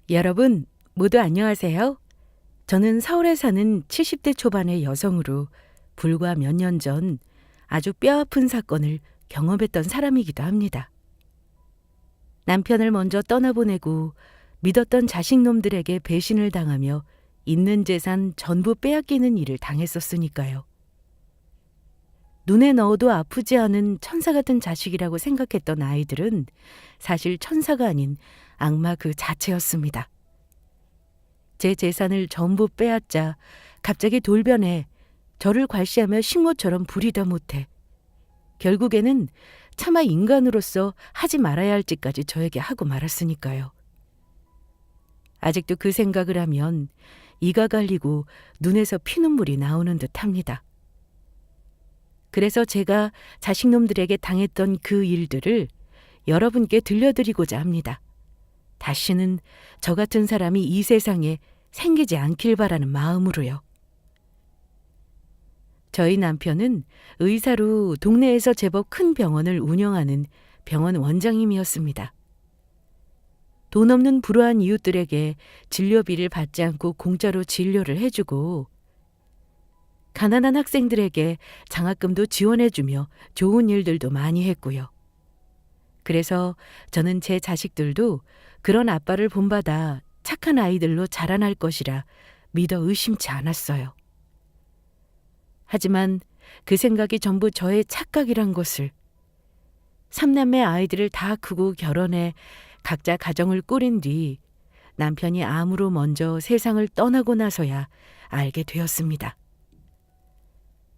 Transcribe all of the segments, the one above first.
여러분, 모두 안녕하세요. 저는 서울에 사는 70대 초반의 여성으로 불과 몇 년 전 아주 뼈아픈 사건을 경험했던 사람이기도 합니다. 남편을 먼저 떠나보내고 믿었던 자식놈들에게 배신을 당하며 있는 재산 전부 빼앗기는 일을 당했었으니까요. 눈에 넣어도 아프지 않은 천사 같은 자식이라고 생각했던 아이들은 사실 천사가 아닌 악마 그 자체였습니다. 제 재산을 전부 빼앗자 갑자기 돌변해 저를 괄시하며 식모처럼 부리다 못해 결국에는 차마 인간으로서 하지 말아야 할 짓까지 저에게 하고 말았으니까요. 아직도 그 생각을 하면 이가 갈리고 눈에서 피눈물이 나오는 듯합니다. 그래서 제가 자식놈들에게 당했던 그 일들을 여러분께 들려드리고자 합니다. 다시는 저 같은 사람이 이 세상에 생기지 않길 바라는 마음으로요. 저희 남편은 의사로 동네에서 제법 큰 병원을 운영하는 병원 원장님이었습니다. 돈 없는 불우한 이웃들에게 진료비를 받지 않고 공짜로 진료를 해주고 가난한 학생들에게 장학금도 지원해주며 좋은 일들도 많이 했고요. 그래서 저는 제 자식들도 그런 아빠를 본받아 착한 아이들로 자라날 것이라 믿어 의심치 않았어요. 하지만 그 생각이 전부 저의 착각이란 것을, 삼남매 아이들을 다 크고 결혼해 각자 가정을 꾸린 뒤 남편이 암으로 먼저 세상을 떠나고 나서야 알게 되었습니다.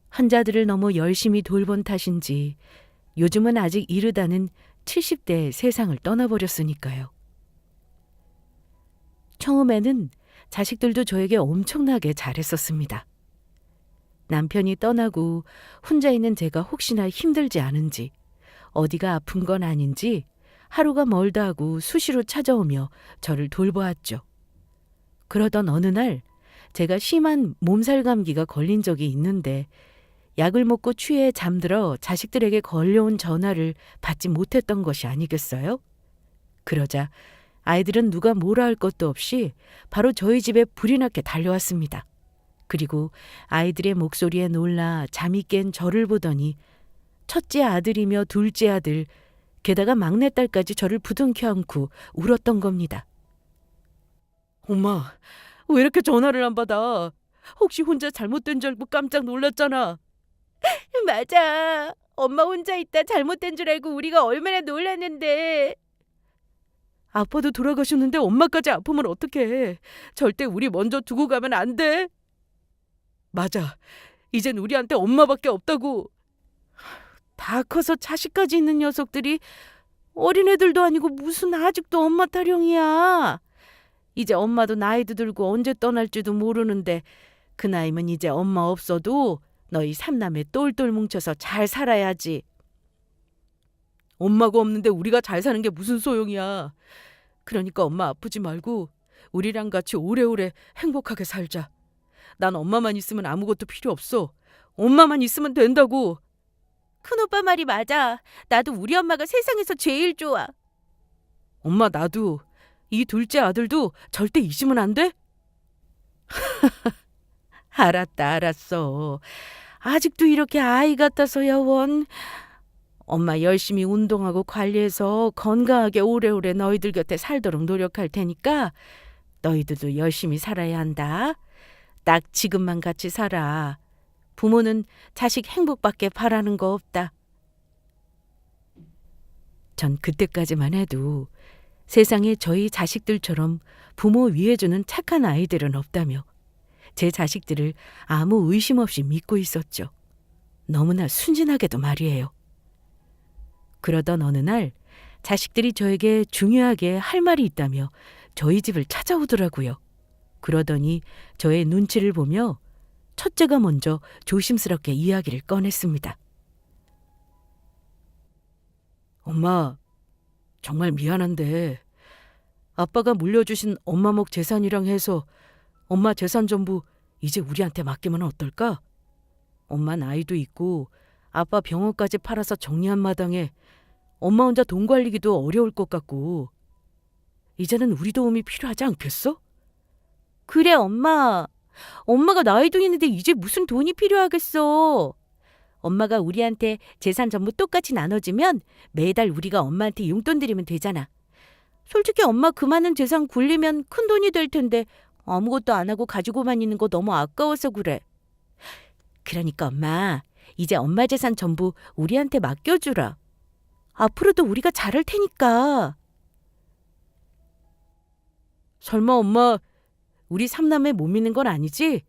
환자들을 너무 열심히 돌본 탓인지 요즘은 아직 이르다는 70대에 세상을 떠나버렸으니까요. 처음에는 자식들도 저에게 엄청나게 잘했었습니다. 남편이 떠나고 혼자 있는 제가 혹시나 힘들지 않은지, 어디가 아픈 건 아닌지 하루가 멀다 하고 수시로 찾아오며 저를 돌보았죠. 그러던 어느 날 제가 심한 몸살 감기가 걸린 적이 있는데 약을 먹고 취해 잠들어 자식들에게 걸려온 전화를 받지 못했던 것이 아니겠어요? 그러자 아이들은 누가 뭐라 할 것도 없이 바로 저희 집에 불이 나게 달려왔습니다. 그리고 아이들의 목소리에 놀라 잠이 깬 저를 보더니 첫째 아들이며 둘째 아들, 게다가 막내딸까지 저를 부둥켜 안고 울었던 겁니다. 엄마, 왜 이렇게 전화를 안 받아? 혹시 혼자 잘못된 줄 알고 깜짝 놀랐잖아. 맞아. 엄마 혼자 있다 잘못된 줄 알고 우리가 얼마나 놀랐는데. 아빠도 돌아가셨는데 엄마까지 아프면 어떡해. 절대 우리 먼저 두고 가면 안 돼. 맞아. 이젠 우리한테 엄마밖에 없다고. 다 커서 자식까지 있는 녀석들이 어린애들도 아니고 무슨 아직도 엄마 타령이야. 이제 엄마도 나이도 들고 언제 떠날지도 모르는데 그 나이면 이제 엄마 없어도 너희 삼남매 똘똘 뭉쳐서 잘 살아야지. 엄마가 없는데 우리가 잘 사는 게 무슨 소용이야. 그러니까 엄마 아프지 말고 우리랑 같이 오래오래 행복하게 살자. 난 엄마만 있으면 아무것도 필요 없어. 엄마만 있으면 된다고. 큰오빠 말이 맞아. 나도 우리 엄마가 세상에서 제일 좋아. 엄마 나도. 이 둘째 아들도 절대 잊으면 안 돼? 알았어. 아직도 이렇게 아이 같아서야 원. 엄마 열심히 운동하고 관리해서 건강하게 오래오래 너희들 곁에 살도록 노력할 테니까 너희들도 열심히 살아야 한다. 딱 지금만 같이 살아. 부모는 자식 행복밖에 바라는 거 없다. 전 그때까지만 해도 세상에 저희 자식들처럼 부모 위해주는 착한 아이들은 없다며 제 자식들을 아무 의심 없이 믿고 있었죠. 너무나 순진하게도 말이에요. 그러던 어느 날 자식들이 저에게 중요하게 할 말이 있다며 저희 집을 찾아오더라고요. 그러더니 저의 눈치를 보며 첫째가 먼저 조심스럽게 이야기를 꺼냈습니다. 엄마, 정말 미안한데 아빠가 물려주신 엄마목 재산이랑 해서 엄마 재산 전부 이제 우리한테 맡기면 어떨까? 엄마 나이도 있고 아빠 병원까지 팔아서 정리한 마당에 엄마 혼자 돈 관리기도 어려울 것 같고 이제는 우리 도움이 필요하지 않겠어? 그래, 엄마. 엄마가 나이도 있는데 이제 무슨 돈이 필요하겠어. 엄마가 우리한테 재산 전부 똑같이 나눠주면 매달 우리가 엄마한테 용돈 드리면 되잖아. 솔직히 엄마 그 많은 재산 굴리면 큰 돈이 될 텐데 아무것도 안 하고 가지고만 있는 거 너무 아까워서 그래. 그러니까 엄마, 이제 엄마 재산 전부 우리한테 맡겨주라. 앞으로도 우리가 잘할 테니까. 설마 엄마 우리 삼남매 못 믿는 건 아니지?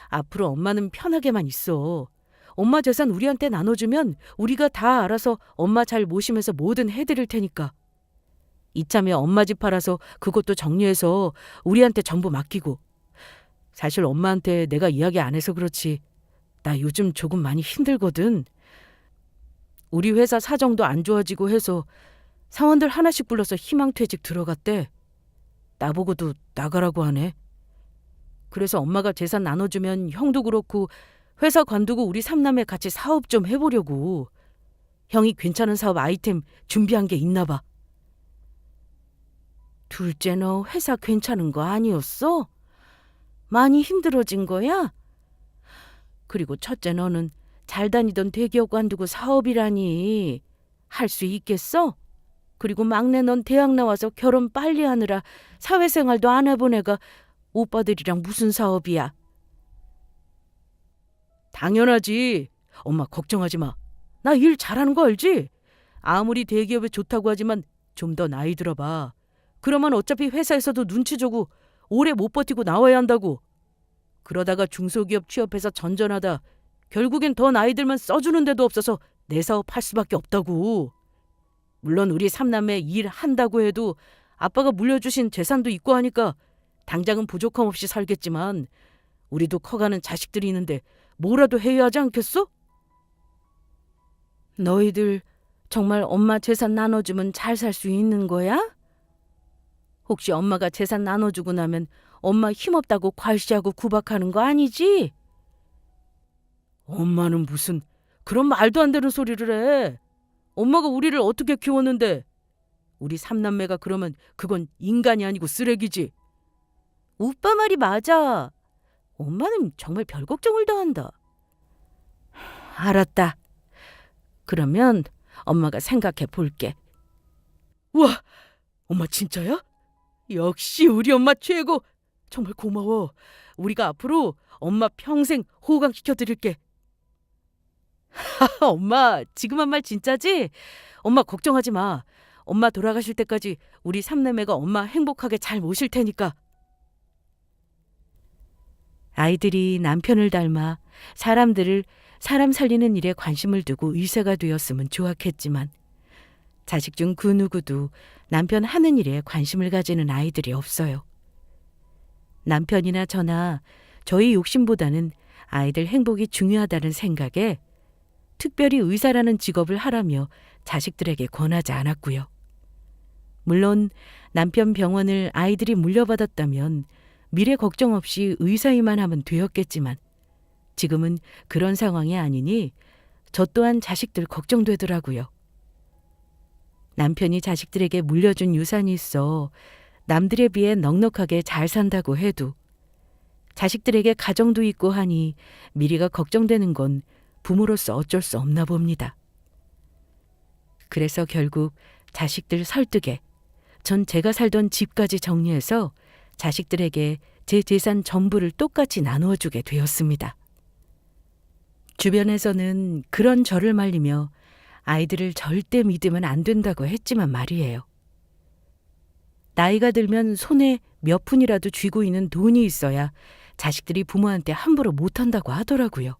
앞으로 엄마는 편하게만 있어. 엄마 재산 우리한테 나눠주면 우리가 다 알아서 엄마 잘 모시면서 뭐든 해드릴 테니까. 이참에 엄마 집 팔아서 그것도 정리해서 우리한테 전부 맡기고. 사실 엄마한테 내가 이야기 안 해서 그렇지. 나 요즘 조금 많이 힘들거든. 우리 회사 사정도 안 좋아지고 해서 사원들 하나씩 불러서 희망퇴직 들어갔대. 나보고도 나가라고 하네. 그래서 엄마가 재산 나눠주면 형도 그렇고 회사 관두고 우리 삼남매 같이 사업 좀 해보려고. 형이 괜찮은 사업 아이템 준비한 게 있나 봐. 둘째 너 회사 괜찮은 거 아니었어? 많이 힘들어진 거야? 그리고 첫째 너는 잘 다니던 대기업 관두고 사업이라니. 할 수 있겠어? 그리고 막내 넌 대학 나와서 결혼 빨리 하느라 사회생활도 안 해본 애가 오빠들이랑 무슨 사업이야? 당연하지. 엄마 걱정하지 마. 나 일 잘하는 거 알지? 아무리 대기업에 좋다고 하지만 좀 더 나이 들어봐. 그러면 어차피 회사에서도 눈치 주고 오래 못 버티고 나와야 한다고. 그러다가 중소기업 취업해서 전전하다 결국엔 더 나이 들면 써주는 데도 없어서 내 사업 할 수밖에 없다고. 물론 우리 삼남매 일 한다고 해도 아빠가 물려주신 재산도 있고 하니까 당장은 부족함 없이 살겠지만 우리도 커가는 자식들이 있는데 뭐라도 해야 하지 않겠어? 너희들 정말 엄마 재산 나눠주면 잘 살 수 있는 거야? 혹시 엄마가 재산 나눠주고 나면 엄마 힘없다고 괄시하고 구박하는 거 아니지? 엄마는 무슨 그런 말도 안 되는 소리를 해. 엄마가 우리를 어떻게 키웠는데. 우리 삼남매가 그러면 그건 인간이 아니고 쓰레기지. 오빠 말이 맞아. 엄마는 정말 별 걱정을 다 한다. 알았다. 그러면 엄마가 생각해 볼게. 우와, 엄마 진짜야? 역시 우리 엄마 최고. 정말 고마워. 우리가 앞으로 엄마 평생 호강시켜 드릴게. 엄마 지금 한 말 진짜지? 엄마 걱정하지 마. 엄마 돌아가실 때까지 우리 삼남매가 엄마 행복하게 잘 모실 테니까. 아이들이 남편을 닮아 사람 살리는 일에 관심을 두고 의사가 되었으면 좋았겠지만 자식 중 그 누구도 남편 하는 일에 관심을 가지는 아이들이 없어요. 남편이나 저나 저희 욕심보다는 아이들 행복이 중요하다는 생각에 특별히 의사라는 직업을 하라며 자식들에게 권하지 않았고요. 물론 남편 병원을 아이들이 물려받았다면 미래 걱정 없이 의사이만 하면 되었겠지만 지금은 그런 상황이 아니니 저 또한 자식들 걱정되더라고요. 남편이 자식들에게 물려준 유산이 있어 남들에 비해 넉넉하게 잘 산다고 해도 자식들에게 가정도 있고 하니 미래가 걱정되는 건 부모로서 어쩔 수 없나 봅니다. 그래서 결국 자식들 설득에 전 제가 살던 집까지 정리해서 자식들에게 제 재산 전부를 똑같이 나누어 주게 되었습니다. 주변에서는 그런 저를 말리며 아이들을 절대 믿으면 안 된다고 했지만 말이에요. 나이가 들면 손에 몇 푼이라도 쥐고 있는 돈이 있어야 자식들이 부모한테 함부로 못한다고 하더라고요.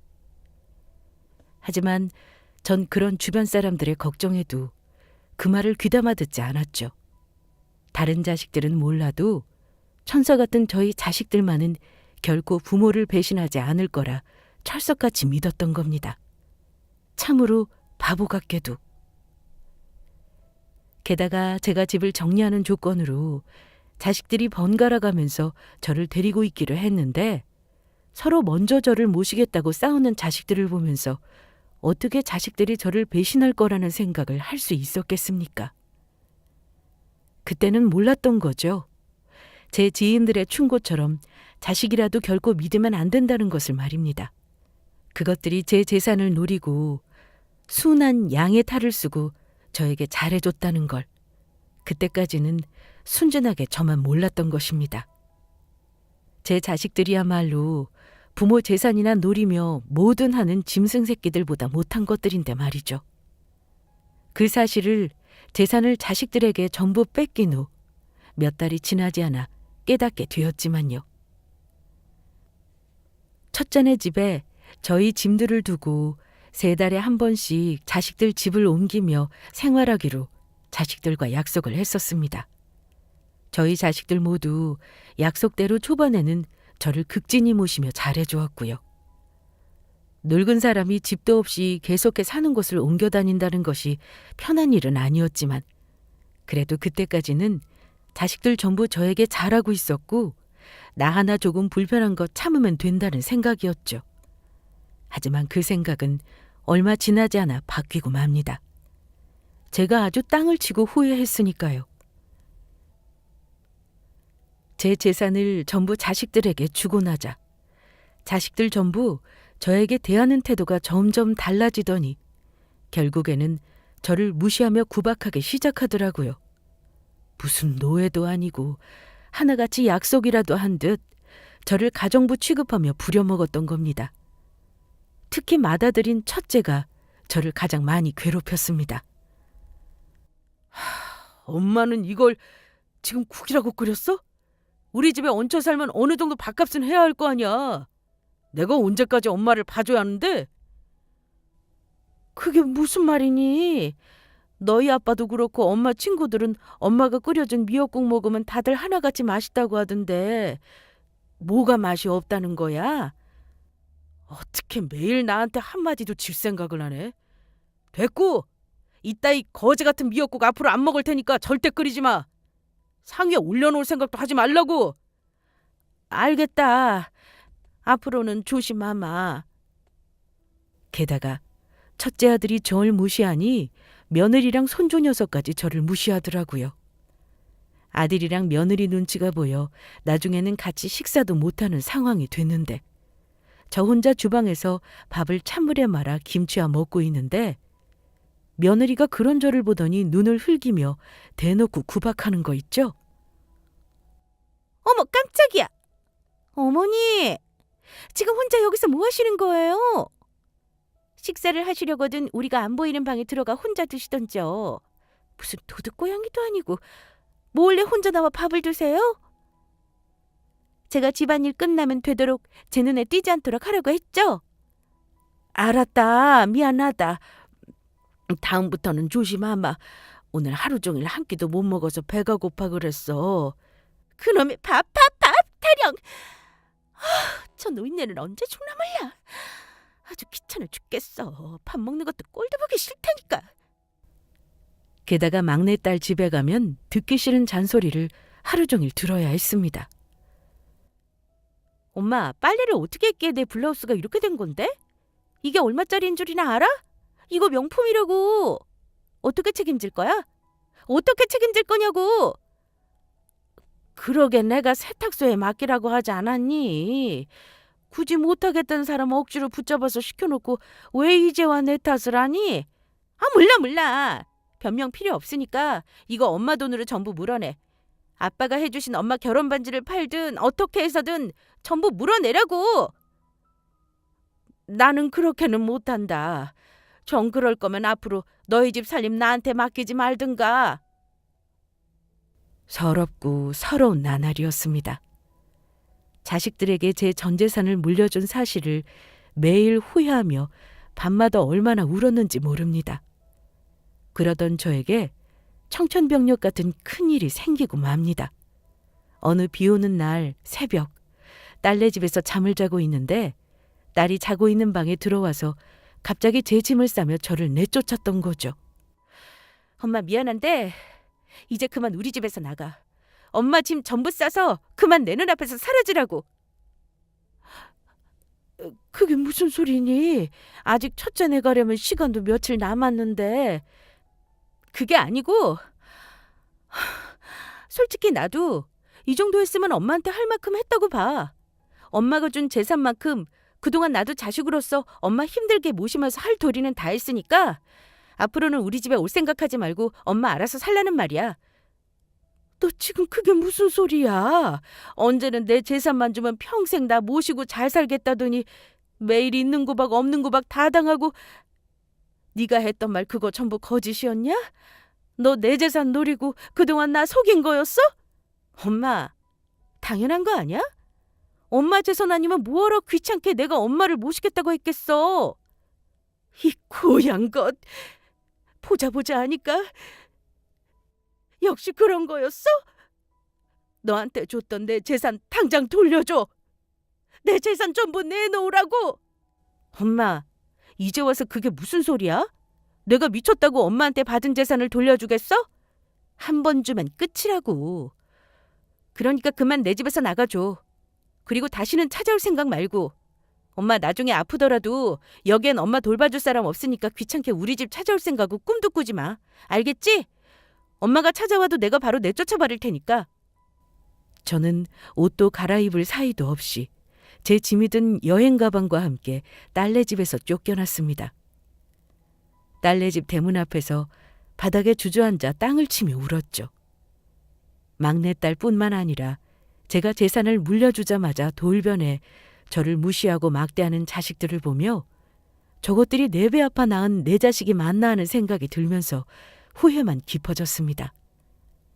하지만 전 그런 주변 사람들의 걱정에도 그 말을 귀담아 듣지 않았죠. 다른 자식들은 몰라도 천사 같은 저희 자식들만은 결코 부모를 배신하지 않을 거라 철석같이 믿었던 겁니다. 참으로 바보 같게도. 게다가 제가 집을 정리하는 조건으로 자식들이 번갈아 가면서 저를 데리고 있기로 했는데 서로 먼저 저를 모시겠다고 싸우는 자식들을 보면서 어떻게 자식들이 저를 배신할 거라는 생각을 할 수 있었겠습니까? 그때는 몰랐던 거죠. 제 지인들의 충고처럼 자식이라도 결코 믿으면 안 된다는 것을 말입니다. 그것들이 제 재산을 노리고 순한 양의 탈을 쓰고 저에게 잘해줬다는 걸 그때까지는 순진하게 저만 몰랐던 것입니다. 제 자식들이야말로 부모 재산이나 노리며 뭐든 하는 짐승 새끼들보다 못한 것들인데 말이죠. 그 사실을 재산을 자식들에게 전부 뺏긴 후 몇 달이 지나지 않아 깨닫게 되었지만요. 첫째네 집에 저희 짐들을 두고 3달에 한 번씩 자식들 집을 옮기며 생활하기로 자식들과 약속을 했었습니다. 저희 자식들 모두 약속대로 초반에는 저를 극진히 모시며 잘해주었고요. 늙은 사람이 집도 없이 계속해 사는 곳을 옮겨 다닌다는 것이 편한 일은 아니었지만 그래도 그때까지는 자식들 전부 저에게 잘하고 있었고 나 하나 조금 불편한 것 참으면 된다는 생각이었죠. 하지만 그 생각은 얼마 지나지 않아 바뀌고 맙니다. 제가 아주 땅을 치고 후회했으니까요. 제 재산을 전부 자식들에게 주고 나자 자식들 전부 저에게 대하는 태도가 점점 달라지더니 결국에는 저를 무시하며 구박하기 시작하더라고요. 무슨 노예도 아니고 하나같이 약속이라도 한 듯 저를 가정부 취급하며 부려먹었던 겁니다. 특히 맏아들인 첫째가 저를 가장 많이 괴롭혔습니다. 엄마는 이걸 지금 국이라고 끓였어? 우리 집에 얹혀 살면 어느 정도 밥값은 해야 할 거 아니야. 내가 언제까지 엄마를 봐줘야 하는데? 그게 무슨 말이니? 너희 아빠도 그렇고 엄마 친구들은 엄마가 끓여준 미역국 먹으면 다들 하나같이 맛있다고 하던데 뭐가 맛이 없다는 거야? 어떻게 매일 나한테 한마디도 질 생각을 하네? 됐고! 이따위 거지 같은 미역국 앞으로 안 먹을 테니까 절대 끓이지 마. 상위에 올려놓을 생각도 하지 말라고. 알겠다. 앞으로는 조심하마. 게다가 첫째 아들이 저를 무시하니 며느리랑 손주 녀석까지 저를 무시하더라고요. 아들이랑 며느리 눈치가 보여 나중에는 같이 식사도 못하는 상황이 됐는데 저 혼자 주방에서 밥을 찬물에 말아 김치와 먹고 있는데 며느리가 그런 저를 보더니 눈을 흘기며 대놓고 구박하는 거 있죠? 어머 깜짝이야. 어머니 지금 혼자 여기서 뭐 하시는 거예요? 식사를 하시려거든 우리가 안 보이는 방에 들어가 혼자 드시던지요. 무슨 도둑고양이도 아니고 몰래 혼자 나와 밥을 드세요? 제가 집안일 끝나면 되도록 제 눈에 띄지 않도록 하라고 했죠? 알았다. 미안하다. 다음부터는 조심하마. 오늘 하루 종일 한 끼도 못 먹어서 배가 고파 그랬어. 그놈의 밥 타령. 저 노인네는 언제 죽나 몰라. 아주 귀찮아 죽겠어. 밥 먹는 것도 꼴도 보기 싫다니까. 게다가 막내딸 집에 가면 듣기 싫은 잔소리를 하루 종일 들어야 했습니다. 엄마, 빨래를 어떻게 했기에 내 블라우스가 이렇게 된 건데? 이게 얼마짜리인 줄이나 알아? 이거 명품이라고. 어떻게 책임질 거야? 어떻게 책임질 거냐고. 그러게 내가 세탁소에 맡기라고 하지 않았니? 굳이 못하겠다는 사람 억지로 붙잡아서 시켜놓고 왜 이제와 내 탓을 하니? 몰라. 변명 필요 없으니까 이거 엄마 돈으로 전부 물어내. 아빠가 해주신 엄마 결혼 반지를 팔든 어떻게 해서든 전부 물어내라고. 나는 그렇게는 못한다. 정 그럴 거면 앞으로 너희 집 살림 나한테 맡기지 말든가. 서럽고 서러운 나날이었습니다. 자식들에게 제 전 재산을 물려준 사실을 매일 후회하며 밤마다 얼마나 울었는지 모릅니다. 그러던 저에게 청천벽력 같은 큰일이 생기고 맙니다. 어느 비 오는 날 새벽 딸네 집에서 잠을 자고 있는데 딸이 자고 있는 방에 들어와서 갑자기 제 짐을 싸며 저를 내쫓았던 거죠. 엄마 미안한데 이제 그만 우리 집에서 나가. 엄마 짐 전부 싸서 그만 내 눈앞에서 사라지라고. 그게 무슨 소리니? 아직 첫째네 가려면 시간도 며칠 남았는데. 그게 아니고 솔직히 나도 이 정도 했으면 엄마한테 할 만큼 했다고 봐. 엄마가 준 재산만큼 그동안 나도 자식으로서 엄마 힘들게 모시면서 할 도리는 다 했으니까 앞으로는 우리 집에 올 생각하지 말고 엄마 알아서 살라는 말이야. 너 지금 그게 무슨 소리야? 언제는 내 재산만 주면 평생 나 모시고 잘 살겠다더니 매일 있는 구박 없는 구박 다 당하고. 네가 했던 말 그거 전부 거짓이었냐? 너 내 재산 노리고 그동안 나 속인 거였어? 엄마, 당연한 거 아니야? 엄마 재산 아니면 뭐하러 귀찮게 내가 엄마를 모시겠다고 했겠어? 이 고얀 것. 보자 하니까 역시 그런 거였어? 너한테 줬던 내 재산 당장 돌려줘. 내 재산 전부 내놓으라고. 엄마, 이제 와서 그게 무슨 소리야? 내가 미쳤다고 엄마한테 받은 재산을 돌려주겠어? 한 번 주면 끝이라고. 그러니까 그만 내 집에서 나가줘. 그리고 다시는 찾아올 생각 말고. 엄마 나중에 아프더라도 여기엔 엄마 돌봐줄 사람 없으니까 귀찮게 우리 집 찾아올 생각은 꿈도 꾸지 마. 알겠지? 엄마가 찾아와도 내가 바로 내쫓아버릴 테니까. 저는 옷도 갈아입을 사이도 없이 제 짐이 든 여행 가방과 함께 딸네 집에서 쫓겨났습니다. 딸네 집 대문 앞에서 바닥에 주저앉아 땅을 치며 울었죠. 막내딸뿐만 아니라 제가 재산을 물려주자마자 돌변해 저를 무시하고 막대하는 자식들을 보며 저것들이 내 배 아파 낳은 내 자식이 맞나 하는 생각이 들면서 후회만 깊어졌습니다.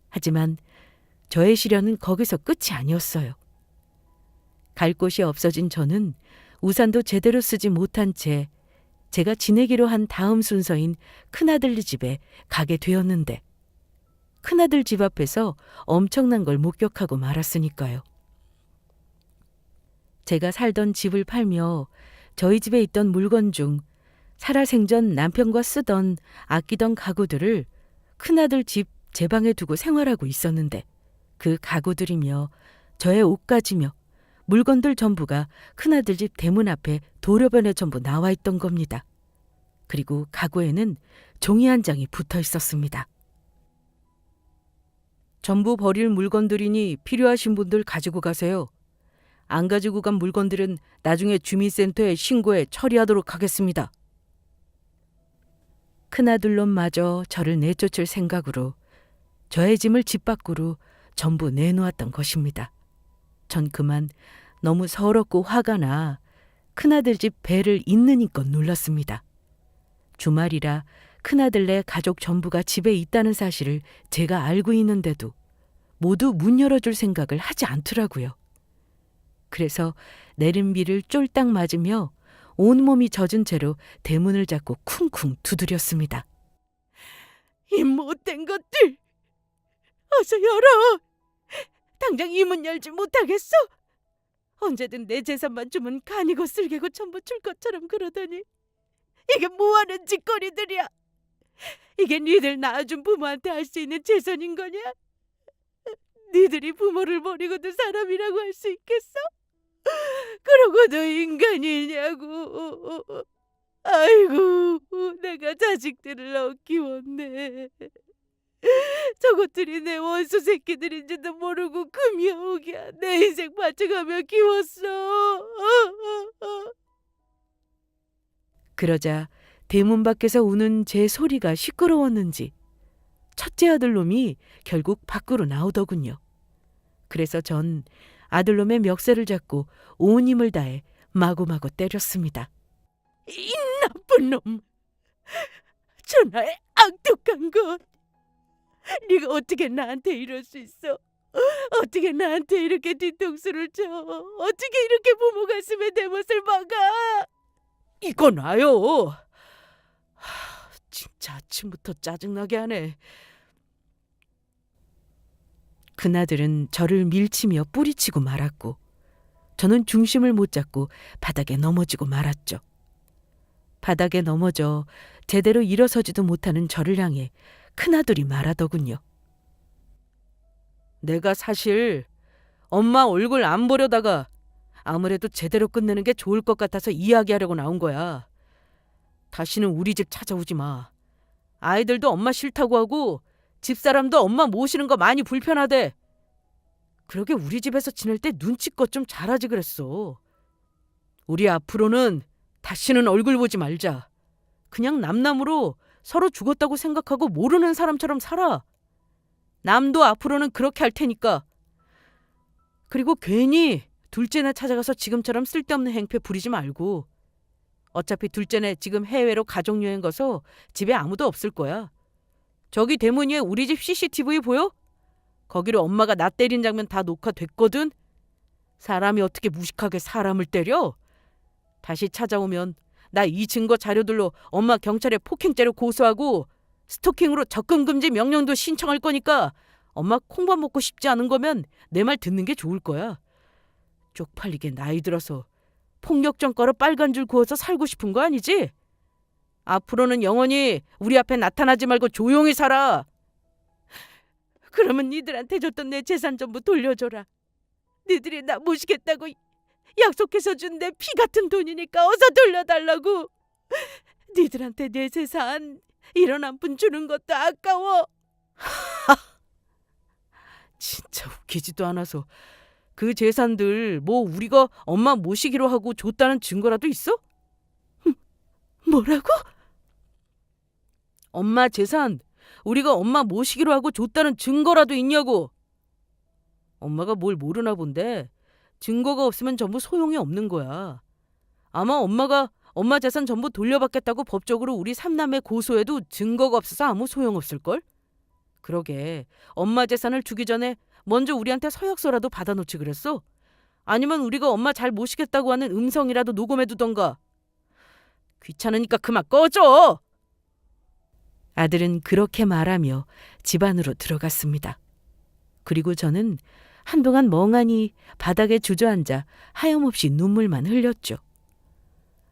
하지만 저의 시련은 거기서 끝이 아니었어요. 갈 곳이 없어진 저는 우산도 제대로 쓰지 못한 채 제가 지내기로 한 다음 순서인 큰아들 집에 가게 되었는데 큰아들 집 앞에서 엄청난 걸 목격하고 말았으니까요. 제가 살던 집을 팔며 저희 집에 있던 물건 중 살아생전 남편과 쓰던 아끼던 가구들을 큰아들 집 제 방에 두고 생활하고 있었는데 그 가구들이며 저의 옷가지며 물건들 전부가 큰아들 집 대문 앞에 도로변에 전부 나와 있던 겁니다. 그리고 가구에는 종이 한 장이 붙어 있었습니다. 전부 버릴 물건들이니 필요하신 분들 가지고 가세요. 안 가지고 간 물건들은 나중에 주민센터에 신고해 처리하도록 하겠습니다. 큰아들놈마저 저를 내쫓을 생각으로 저의 짐을 집 밖으로 전부 내놓았던 것입니다. 전 그만 너무 서럽고 화가 나 큰아들 집 배를 있는이껏 눌렀습니다. 주말이라 큰아들네 가족 전부가 집에 있다는 사실을 제가 알고 있는데도 모두 문 열어줄 생각을 하지 않더라고요. 그래서 내린 비를 쫄딱 맞으며 온몸이 젖은 채로 대문을 잡고 쿵쿵 두드렸습니다. 이 못된 것들! 어서 열어! 당장 이 문 열지 못하겠어? 언제든 내 재산만 주면 간이고 쓸개고 전부 줄 것처럼 그러더니 이게 뭐하는 짓거리들이야? 이게 니들 낳아준 부모한테 할 수 있는 재산인 거냐? 니들이 부모를 버리고도 사람이라고 할 수 있겠어? 그러고도 인간이냐고. 아이고, 내가 자식들을 너 키웠네. 저것들이 내 원수 새끼들인지도 모르고 금여옥이야. 내 인생 바쳐가며 키웠어. 그러자 대문 밖에서 우는 제 소리가 시끄러웠는지 첫째 아들놈이 결국 밖으로 나오더군요. 그래서 전 아들놈의 멱살을 잡고 온 힘을 다해 마구마구 때렸습니다. 이 나쁜 놈! 전하의 악독한 것! 네가 어떻게 나한테 이럴 수 있어? 어떻게 나한테 이렇게 뒤통수를 쳐? 어떻게 이렇게 부모 가슴에 내 못을 박아? 이거 놔요. 진짜 아침부터 짜증나게 하네. 그나들은 저를 밀치며 뿌리치고 말았고 저는 중심을 못 잡고 바닥에 넘어지고 말았죠. 바닥에 넘어져 제대로 일어서지도 못하는 저를 향해 큰아들이 말하더군요. 내가 사실 엄마 얼굴 안 보려다가 아무래도 제대로 끝내는 게 좋을 것 같아서 이야기하려고 나온 거야. 다시는 우리 집 찾아오지 마. 아이들도 엄마 싫다고 하고 집사람도 엄마 모시는 거 많이 불편하대. 그러게 우리 집에서 지낼 때 눈치껏 좀 잘하지 그랬어. 우리 앞으로는 다시는 얼굴 보지 말자. 그냥 남남으로 서로 죽었다고 생각하고 모르는 사람처럼 살아. 남도 앞으로는 그렇게 할 테니까. 그리고 괜히 둘째네 찾아가서 지금처럼 쓸데없는 행패 부리지 말고. 어차피 둘째네 지금 해외로 가족여행 가서 집에 아무도 없을 거야. 저기 대문 위에 우리 집 CCTV 보여? 거기로 엄마가 나 때린 장면 다 녹화됐거든. 사람이 어떻게 무식하게 사람을 때려? 다시 찾아오면 나 이 증거 자료들로 엄마 경찰에 폭행죄로 고소하고 스토킹으로 접근금지 명령도 신청할 거니까 엄마 콩밥 먹고 싶지 않은 거면 내 말 듣는 게 좋을 거야. 쪽팔리게 나이 들어서 폭력 전과로 빨간 줄 그어서 살고 싶은 거 아니지? 앞으로는 영원히 우리 앞에 나타나지 말고 조용히 살아. 그러면 니들한테 줬던 내 재산 전부 돌려줘라. 니들이 나 모시겠다고 약속해서 준 내 피 같은 돈이니까 어서 돌려달라고. 니들한테 내 재산 1원 한 푼 주는 것도 아까워. 진짜 웃기지도 않아서. 그 재산들 뭐 우리가 엄마 모시기로 하고 줬다는 증거라도 있어? 뭐라고? 엄마 재산 우리가 엄마 모시기로 하고 줬다는 증거라도 있냐고. 엄마가 뭘 모르나 본데 증거가 없으면 전부 소용이 없는 거야. 아마 엄마가 엄마 재산 전부 돌려받겠다고 법적으로 우리 삼남매 고소해도 증거가 없어서 아무 소용없을걸? 그러게 엄마 재산을 주기 전에 먼저 우리한테 서약서라도 받아놓지 그랬어? 아니면 우리가 엄마 잘 모시겠다고 하는 음성이라도 녹음해두던가. 귀찮으니까 그만 꺼져! 아들은 그렇게 말하며 집 안으로 들어갔습니다. 그리고 저는 한동안 멍하니 바닥에 주저앉아 하염없이 눈물만 흘렸죠.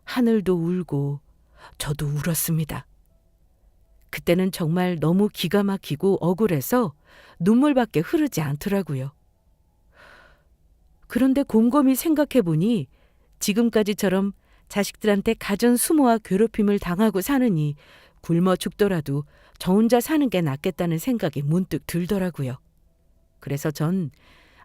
하늘도 울고 저도 울었습니다. 그때는 정말 너무 기가 막히고 억울해서 눈물밖에 흐르지 않더라고요. 그런데 곰곰이 생각해보니 지금까지처럼 자식들한테 가전수모와 괴롭힘을 당하고 사느니 굶어 죽더라도 저 혼자 사는 게 낫겠다는 생각이 문득 들더라고요. 그래서 전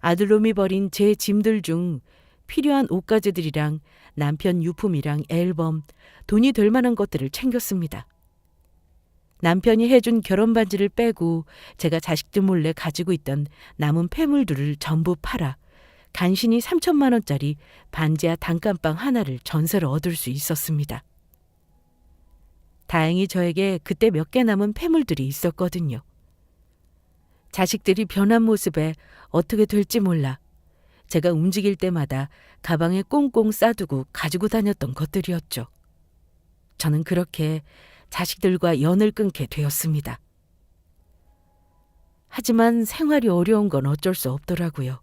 아들놈이 버린 제 짐들 중 필요한 옷가지들이랑 남편 유품이랑 앨범, 돈이 될 만한 것들을 챙겼습니다. 남편이 해준 결혼 반지를 빼고 제가 자식들 몰래 가지고 있던 남은 폐물들을 전부 팔아 간신히 3천만 원짜리 반지하 단칸방 하나를 전세로 얻을 수 있었습니다. 다행히 저에게 그때 몇 개 남은 폐물들이 있었거든요. 자식들이 변한 모습에 어떻게 될지 몰라 제가 움직일 때마다 가방에 꽁꽁 싸두고 가지고 다녔던 것들이었죠. 저는 그렇게 자식들과 연을 끊게 되었습니다. 하지만 생활이 어려운 건 어쩔 수 없더라고요.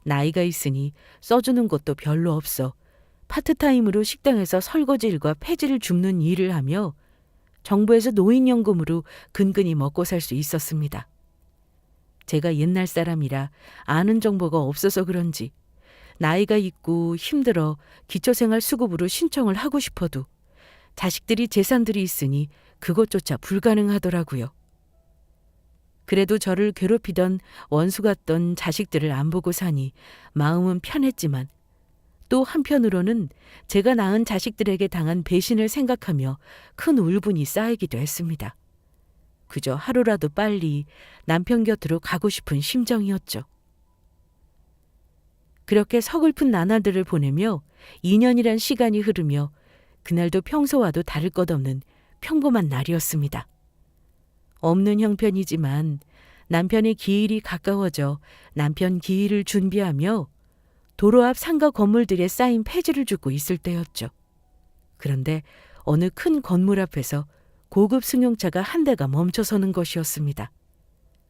나이가 있으니 써주는 것도 별로 없어 파트타임으로 식당에서 설거지 일과 폐지를 줍는 일을 하며 정부에서 노인연금으로 근근히 먹고 살 수 있었습니다. 제가 옛날 사람이라 아는 정보가 없어서 그런지 나이가 있고 힘들어 기초생활수급으로 신청을 하고 싶어도 자식들이 재산들이 있으니 그것조차 불가능하더라고요. 그래도 저를 괴롭히던 원수 같던 자식들을 안 보고 사니 마음은 편했지만 또 한편으로는 제가 낳은 자식들에게 당한 배신을 생각하며 큰 울분이 쌓이기도 했습니다. 그저 하루라도 빨리 남편 곁으로 가고 싶은 심정이었죠. 그렇게 서글픈 나날들을 보내며 2년이란 시간이 흐르며 그날도 평소와도 다를 것 없는 평범한 날이었습니다. 없는 형편이지만 남편의 기일이 가까워져 남편 기일을 준비하며 도로 앞 상가 건물들에 쌓인 폐지를 줍고 있을 때였죠. 그런데 어느 큰 건물 앞에서 고급 승용차가 한 대가 멈춰서는 것이었습니다.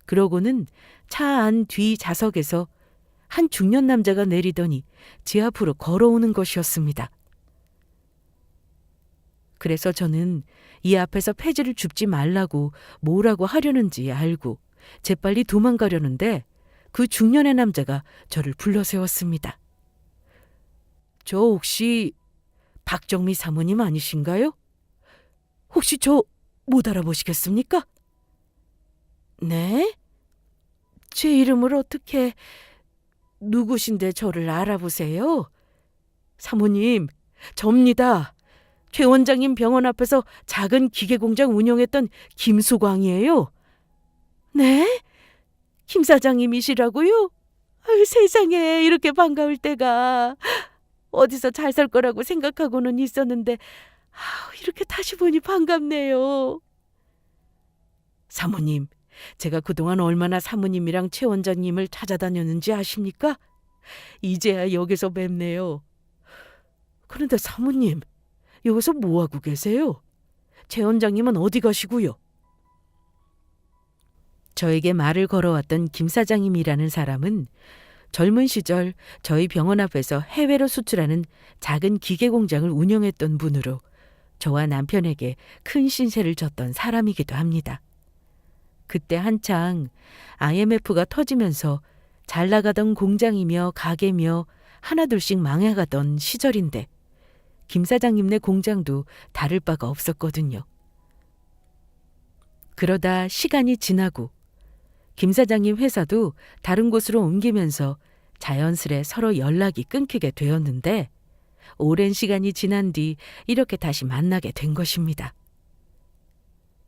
그러고는 차 안 뒤 좌석에서 한 중년 남자가 내리더니 제 앞으로 걸어오는 것이었습니다. 그래서 저는 이 앞에서 폐지를 줍지 말라고 뭐라고 하려는지 알고 재빨리 도망가려는데 그 중년의 남자가 저를 불러세웠습니다. 저 혹시 박정미 사모님 아니신가요? 혹시 저 못 알아보시겠습니까? 네? 제 이름을 어떻게... 누구신데 저를 알아보세요? 사모님, 접니다. 최 원장님 병원 앞에서 작은 기계 공장 운영했던 김수광이에요. 네? 김 사장님이시라고요? 아유, 세상에 이렇게 반가울 때가. 어디서 잘 살 거라고 생각하고는 있었는데 이렇게 다시 보니 반갑네요. 사모님, 제가 그동안 얼마나 사모님이랑 최 원장님을 찾아다녔는지 아십니까? 이제야 여기서 뵙네요. 그런데 사모님, 여기서 뭐하고 계세요? 최 원장님은 어디 가시고요? 저에게 말을 걸어왔던 김 사장님이라는 사람은 젊은 시절 저희 병원 앞에서 해외로 수출하는 작은 기계 공장을 운영했던 분으로 저와 남편에게 큰 신세를 졌던 사람이기도 합니다. 그때 한창 IMF가 터지면서 잘 나가던 공장이며 가게며 하나둘씩 망해가던 시절인데 김 사장님네 공장도 다를 바가 없었거든요. 그러다 시간이 지나고 김 사장님 회사도 다른 곳으로 옮기면서 자연스레 서로 연락이 끊기게 되었는데 오랜 시간이 지난 뒤 이렇게 다시 만나게 된 것입니다.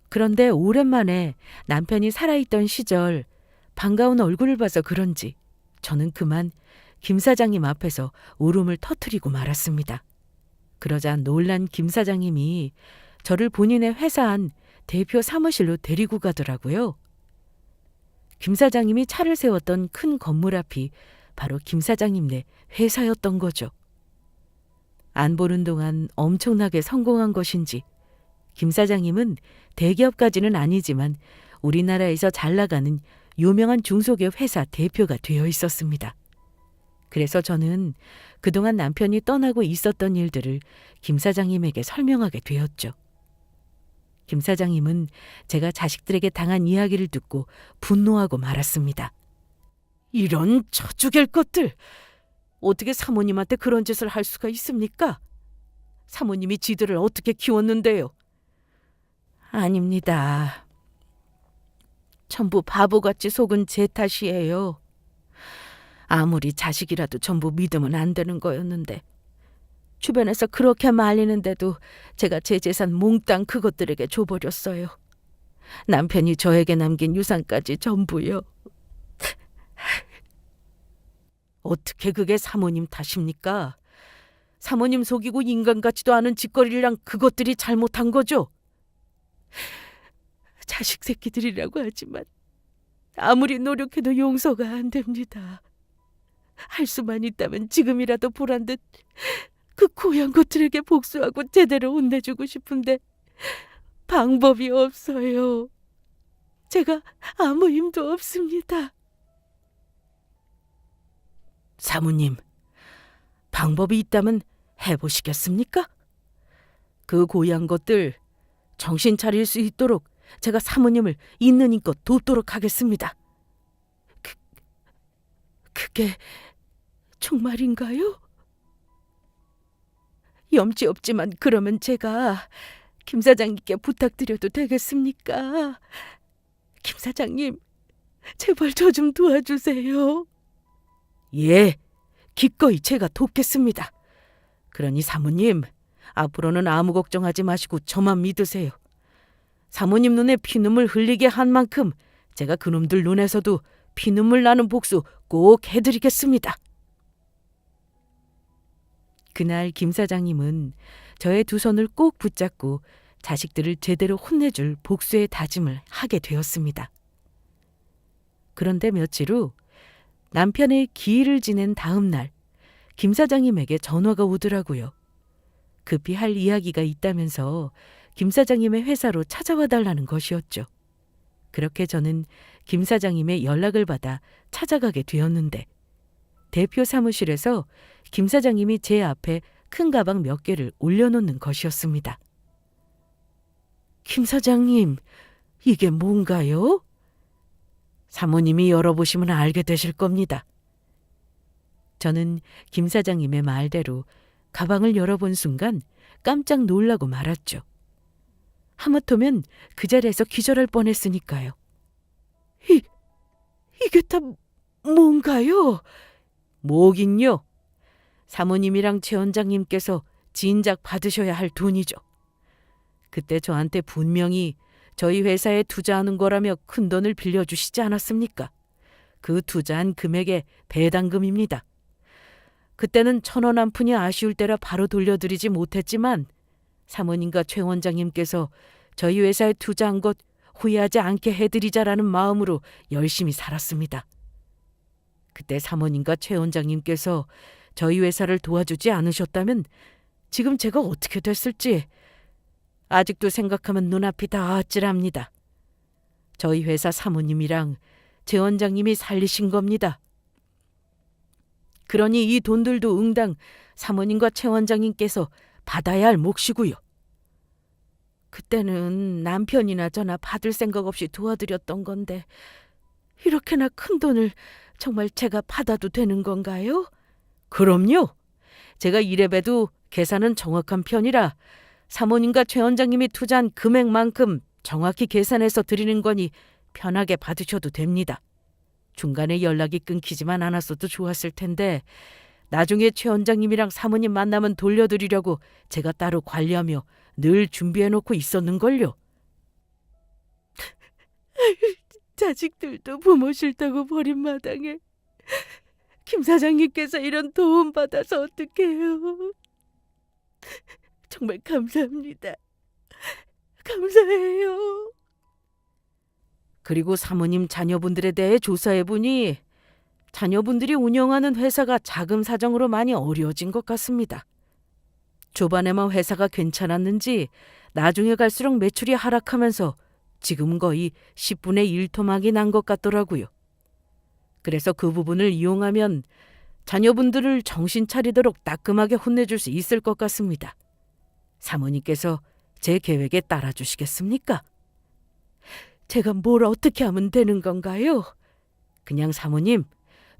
그런데 오랜만에 남편이 살아있던 시절 반가운 얼굴을 봐서 그런지 저는 그만 김 사장님 앞에서 울음을 터뜨리고 말았습니다. 그러자 놀란 김 사장님이 저를 본인의 회사 안 대표 사무실로 데리고 가더라고요. 김 사장님이 차를 세웠던 큰 건물 앞이 바로 김 사장님네 회사였던 거죠. 안 보는 동안 엄청나게 성공한 것인지 김 사장님은 대기업까지는 아니지만 우리나라에서 잘 나가는 유명한 중소기업 회사 대표가 되어 있었습니다. 그래서 저는 그동안 남편이 떠나고 있었던 일들을 김 사장님에게 설명하게 되었죠. 김 사장님은 제가 자식들에게 당한 이야기를 듣고 분노하고 말았습니다. 이런 저죽일 것들! 어떻게 사모님한테 그런 짓을 할 수가 있습니까? 사모님이 지들을 어떻게 키웠는데요? 아닙니다. 전부 바보같이 속은 제 탓이에요. 아무리 자식이라도 전부 믿으면 안 되는 거였는데 주변에서 그렇게 말리는데도 제가 제 재산 몽땅 그것들에게 줘버렸어요. 남편이 저에게 남긴 유산까지 전부요. 어떻게 그게 사모님 탓입니까? 사모님 속이고 인간 같지도 않은 짓거리랑 그것들이 잘못한 거죠. 자식 새끼들이라고 하지만 아무리 노력해도 용서가 안 됩니다. 할 수만 있다면 지금이라도 보란 듯 그 고향 것들에게 복수하고 제대로 혼내주고 싶은데 방법이 없어요. 제가 아무 힘도 없습니다. 사모님, 방법이 있다면 해보시겠습니까? 그 고향 것들 정신 차릴 수 있도록 제가 사모님을 있는 힘껏 돕도록 하겠습니다. 그게 정말인가요? 염치 없지만 그러면 제가 김 사장님께 부탁드려도 되겠습니까? 김 사장님, 제발 저 좀 도와주세요. 예, 기꺼이 제가 돕겠습니다. 그러니 사모님, 앞으로는 아무 걱정하지 마시고 저만 믿으세요. 사모님 눈에 피눈물 흘리게 한 만큼 제가 그놈들 눈에서도 피눈물 나는 복수 꼭 해드리겠습니다. 그날 김 사장님은 저의 두 손을 꼭 붙잡고 자식들을 제대로 혼내줄 복수의 다짐을 하게 되었습니다. 그런데 며칠 후 남편의 기일을 지낸 다음 날 김 사장님에게 전화가 오더라고요. 급히 할 이야기가 있다면서 김 사장님의 회사로 찾아와 달라는 것이었죠. 그렇게 저는 김 사장님의 연락을 받아 찾아가게 되었는데 대표 사무실에서 김 사장님이 제 앞에 큰 가방 몇 개를 올려놓는 것이었습니다. 김 사장님, 이게 뭔가요? 사모님이 열어보시면 알게 되실 겁니다. 저는 김 사장님의 말대로 가방을 열어본 순간 깜짝 놀라고 말았죠. 하마터면 그 자리에서 기절할 뻔했으니까요. 이게 다 뭔가요? 뭐긴요? 사모님이랑 최 원장님께서 진작 받으셔야 할 돈이죠. 그때 저한테 분명히 저희 회사에 투자하는 거라며 큰돈을 빌려주시지 않았습니까? 그 투자한 금액의 배당금입니다. 그때는 1,000원 한 푼이 아쉬울 때라 바로 돌려드리지 못했지만 사모님과 최 원장님께서 저희 회사에 투자한 것 후회하지 않게 해드리자라는 마음으로 열심히 살았습니다. 그때 사모님과 최 원장님께서 저희 회사를 도와주지 않으셨다면 지금 제가 어떻게 됐을지 아직도 생각하면 눈앞이 다 아찔합니다. 저희 회사 사모님이랑 최 원장님이 살리신 겁니다. 그러니 이 돈들도 응당 사모님과 최 원장님께서 받아야 할 몫이고요. 그때는 남편이나 저나 받을 생각 없이 도와드렸던 건데 이렇게나 큰 돈을 정말 제가 받아도 되는 건가요? 그럼요. 제가 이래봬도 계산은 정확한 편이라 사모님과 최 원장님이 투자한 금액만큼 정확히 계산해서 드리는 거니 편하게 받으셔도 됩니다. 중간에 연락이 끊기지만 않았어도 좋았을 텐데 나중에 최 원장님이랑 사모님 만나면 돌려드리려고 제가 따로 관리하며 늘 준비해놓고 있었는걸요. 자식들도 부모 싫다고 버린 마당에 김 사장님께서 이런 도움 받아서 어떡해요. 정말 감사합니다. 감사해요. 그리고 사모님 자녀분들에 대해 조사해보니 자녀분들이 운영하는 회사가 자금 사정으로 많이 어려워진 것 같습니다. 초반에만 회사가 괜찮았는지 나중에 갈수록 매출이 하락하면서 지금은 거의 10분의 1 토막이 난 것 같더라고요. 그래서 그 부분을 이용하면 자녀분들을 정신 차리도록 따끔하게 혼내줄 수 있을 것 같습니다. 사모님께서 제 계획에 따라주시겠습니까? 제가 뭘 어떻게 하면 되는 건가요? 그냥 사모님,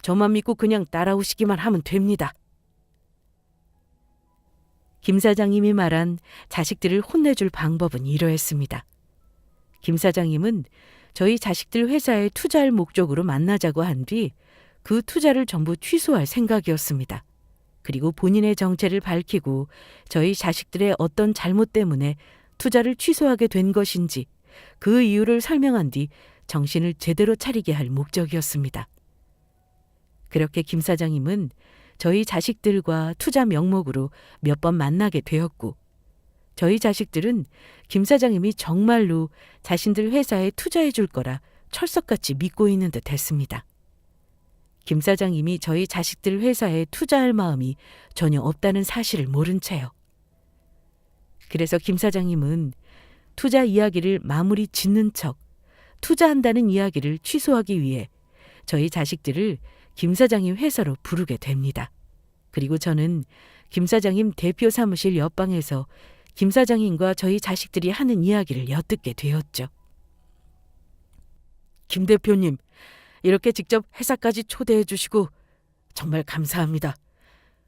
저만 믿고 그냥 따라오시기만 하면 됩니다. 김 사장님이 말한 자식들을 혼내줄 방법은 이러했습니다. 김 사장님은 저희 자식들 회사에 투자할 목적으로 만나자고 한 뒤 그 투자를 전부 취소할 생각이었습니다. 그리고 본인의 정체를 밝히고 저희 자식들의 어떤 잘못 때문에 투자를 취소하게 된 것인지 그 이유를 설명한 뒤 정신을 제대로 차리게 할 목적이었습니다. 그렇게 김 사장님은 저희 자식들과 투자 명목으로 몇 번 만나게 되었고 저희 자식들은 김 사장님이 정말로 자신들 회사에 투자해 줄 거라 철석같이 믿고 있는 듯 했습니다. 김 사장님이 저희 자식들 회사에 투자할 마음이 전혀 없다는 사실을 모른 채요. 그래서 김 사장님은 투자 이야기를 마무리 짓는 척 투자한다는 이야기를 취소하기 위해 저희 자식들을 김 사장님 회사로 부르게 됩니다. 그리고 저는 김 사장님 대표 사무실 옆방에서 김 사장님과 저희 자식들이 하는 이야기를 엿듣게 되었죠. 김 대표님, 이렇게 직접 회사까지 초대해 주시고 정말 감사합니다.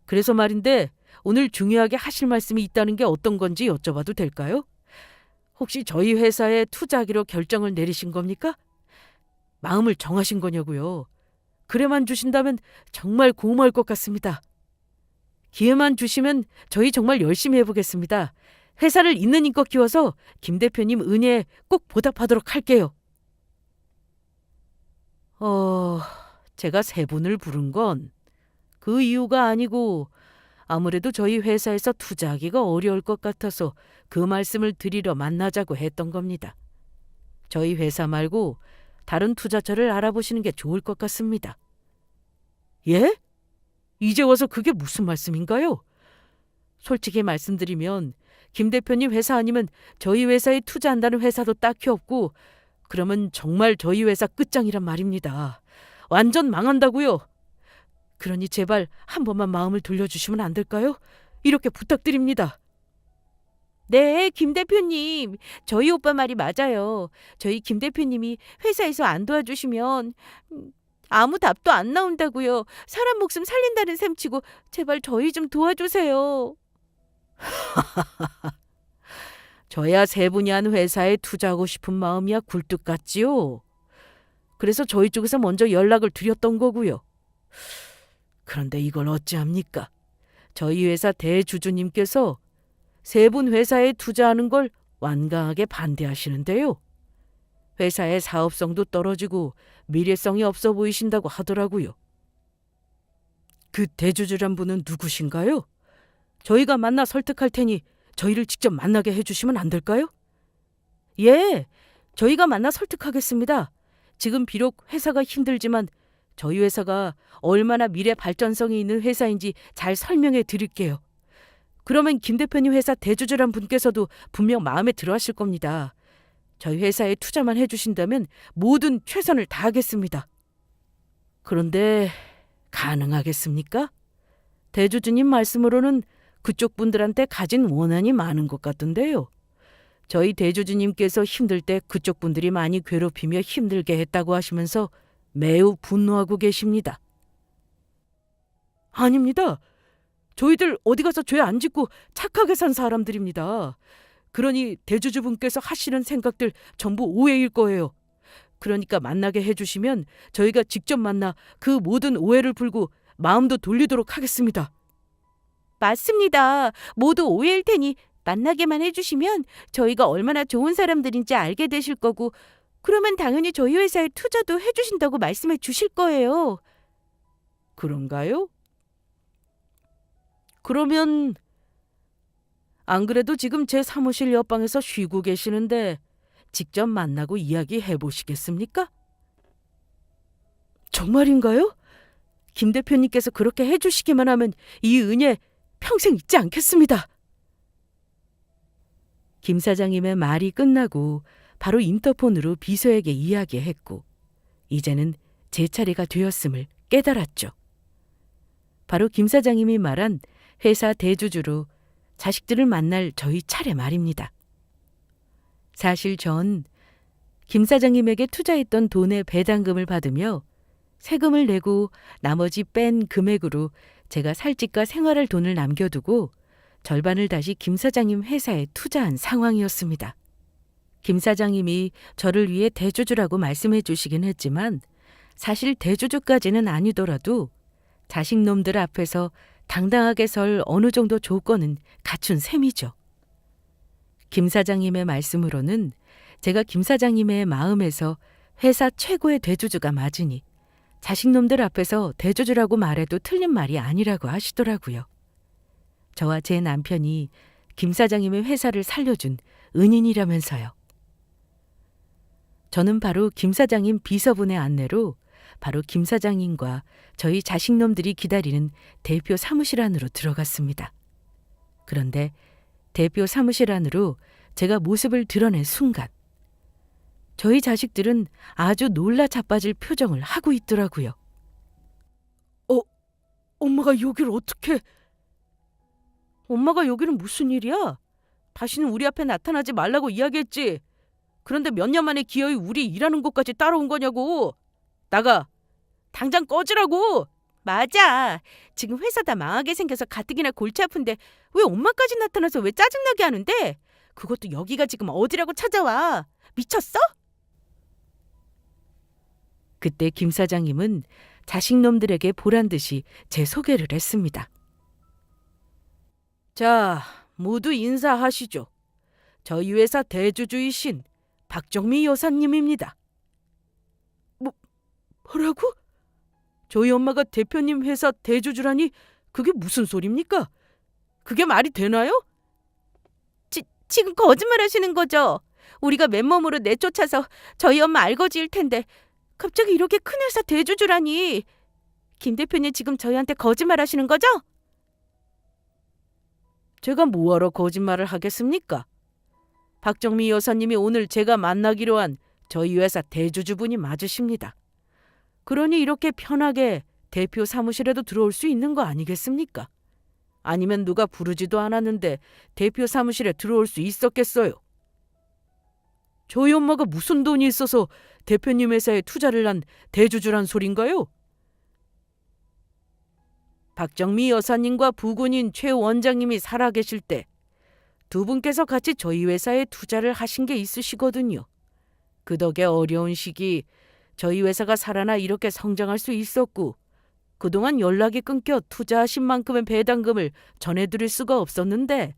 그래서 말인데 오늘 중요하게 하실 말씀이 있다는 게 어떤 건지 여쭤봐도 될까요? 혹시 저희 회사에 투자하기로 결정을 내리신 겁니까? 마음을 정하신 거냐고요. 그래만 주신다면 정말 고마울 것 같습니다. 기회만 주시면 저희 정말 열심히 해보겠습니다. 회사를 있는 힘껏 키워서 김 대표님 은혜에 꼭 보답하도록 할게요. 제가 세 분을 부른 건 그 이유가 아니고 아무래도 저희 회사에서 투자하기가 어려울 것 같아서 그 말씀을 드리러 만나자고 했던 겁니다. 저희 회사 말고 다른 투자처를 알아보시는 게 좋을 것 같습니다. 예? 이제 와서 그게 무슨 말씀인가요? 솔직히 말씀드리면 김 대표님 회사 아니면 저희 회사에 투자한다는 회사도 딱히 없고 그러면 정말 저희 회사 끝장이란 말입니다. 완전 망한다고요. 그러니 제발 한 번만 마음을 돌려주시면 안 될까요? 이렇게 부탁드립니다. 네, 김 대표님. 저희 오빠 말이 맞아요. 저희 김 대표님이 회사에서 안 도와주시면 아무 답도 안 나온다고요. 사람 목숨 살린다는 셈치고 제발 저희 좀 도와주세요. 저야 세 분이 한 회사에 투자하고 싶은 마음이야 굴뚝 같지요. 그래서 저희 쪽에서 먼저 연락을 드렸던 거고요. 그런데 이걸 어찌합니까? 저희 회사 대주주님께서 세 분 회사에 투자하는 걸 완강하게 반대하시는데요. 회사의 사업성도 떨어지고 미래성이 없어 보이신다고 하더라고요. 그 대주주란 분은 누구신가요? 저희가 만나 설득할 테니 저희를 직접 만나게 해주시면 안 될까요? 예, 저희가 만나 설득하겠습니다. 지금 비록 회사가 힘들지만 저희 회사가 얼마나 미래 발전성이 있는 회사인지 잘 설명해 드릴게요. 그러면 김 대표님 회사 대주주란 분께서도 분명 마음에 들어 하실 겁니다. 저희 회사에 투자만 해주신다면 모든 최선을 다하겠습니다. 그런데 가능하겠습니까? 대주주님 말씀으로는 그쪽 분들한테 가진 원한이 많은 것 같던데요. 저희 대주주님께서 힘들 때 그쪽 분들이 많이 괴롭히며 힘들게 했다고 하시면서 매우 분노하고 계십니다. 아닙니다. 저희들 어디 가서 죄 안 짓고 착하게 산 사람들입니다. 그러니 대주주분께서 하시는 생각들 전부 오해일 거예요. 그러니까 만나게 해주시면 저희가 직접 만나 그 모든 오해를 풀고 마음도 돌리도록 하겠습니다. 맞습니다. 모두 오해일 테니 만나게만 해주시면 저희가 얼마나 좋은 사람들인지 알게 되실 거고 그러면 당연히 저희 회사에 투자도 해주신다고 말씀해 주실 거예요. 그런가요? 그러면 안 그래도 지금 제 사무실 옆방에서 쉬고 계시는데 직접 만나고 이야기해 보시겠습니까? 정말인가요? 김 대표님께서 그렇게 해주시기만 하면 이 은혜 평생 잊지 않겠습니다. 김 사장님의 말이 끝나고 바로 인터폰으로 비서에게 이야기했고 이제는 제 차례가 되었음을 깨달았죠. 바로 김 사장님이 말한 회사 대주주로 자식들을 만날 저희 차례 말입니다. 사실 전 김 사장님에게 투자했던 돈의 배당금을 받으며 세금을 내고 나머지 뺀 금액으로 제가 살 집과 생활할 돈을 남겨두고 절반을 다시 김 사장님 회사에 투자한 상황이었습니다. 김 사장님이 저를 위해 대주주라고 말씀해 주시긴 했지만 사실 대주주까지는 아니더라도 자식놈들 앞에서 당당하게 설 어느 정도 조건은 갖춘 셈이죠. 김 사장님의 말씀으로는 제가 김 사장님의 마음에서 회사 최고의 대주주가 맞으니 자식놈들 앞에서 대주주라고 말해도 틀린 말이 아니라고 하시더라고요. 저와 제 남편이 김 사장님의 회사를 살려준 은인이라면서요. 저는 바로 김 사장님 비서분의 안내로 바로 김 사장님과 저희 자식놈들이 기다리는 대표 사무실 안으로 들어갔습니다. 그런데 대표 사무실 안으로 제가 모습을 드러낸 순간 저희 자식들은 아주 놀라 자빠질 표정을 하고 있더라고요. 엄마가 여길 어떻게... 엄마가 여기는 무슨 일이야? 다시는 우리 앞에 나타나지 말라고 이야기했지. 그런데 몇 년 만에 기어이 우리 일하는 곳까지 따라온 거냐고. 나가. 당장 꺼지라고. 맞아. 지금 회사 다 망하게 생겨서 가뜩이나 골치 아픈데 왜 엄마까지 나타나서 왜 짜증나게 하는데? 그것도 여기가 지금 어디라고 찾아와. 미쳤어? 그때 김 사장님은 자식놈들에게 보란듯이 제 소개를 했습니다. 자, 모두 인사하시죠. 저희 회사 대주주이신 박정미 여사님입니다. 뭐라고? 저희 엄마가 대표님 회사 대주주라니 그게 무슨 소리입니까? 그게 말이 되나요? 지금 거짓말 하시는 거죠? 우리가 맨몸으로 내쫓아서 저희 엄마 알거지일 텐데 갑자기 이렇게 큰 회사 대주주라니. 김 대표님 지금 저희한테 거짓말 하시는 거죠? 제가 뭐하러 거짓말을 하겠습니까? 박정미 여사님이 오늘 제가 만나기로 한 저희 회사 대주주분이 맞으십니다. 그러니 이렇게 편하게 대표 사무실에도 들어올 수 있는 거 아니겠습니까? 아니면 누가 부르지도 않았는데 대표 사무실에 들어올 수 있었겠어요? 저희 엄마가 무슨 돈이 있어서 대표님 회사에 투자를 한 대주주란 소린가요? 박정미 여사님과 부군인 최 원장님이 살아계실 때 두 분께서 같이 저희 회사에 투자를 하신 게 있으시거든요. 그 덕에 어려운 시기 저희 회사가 살아나 이렇게 성장할 수 있었고 그동안 연락이 끊겨 투자하신 만큼의 배당금을 전해드릴 수가 없었는데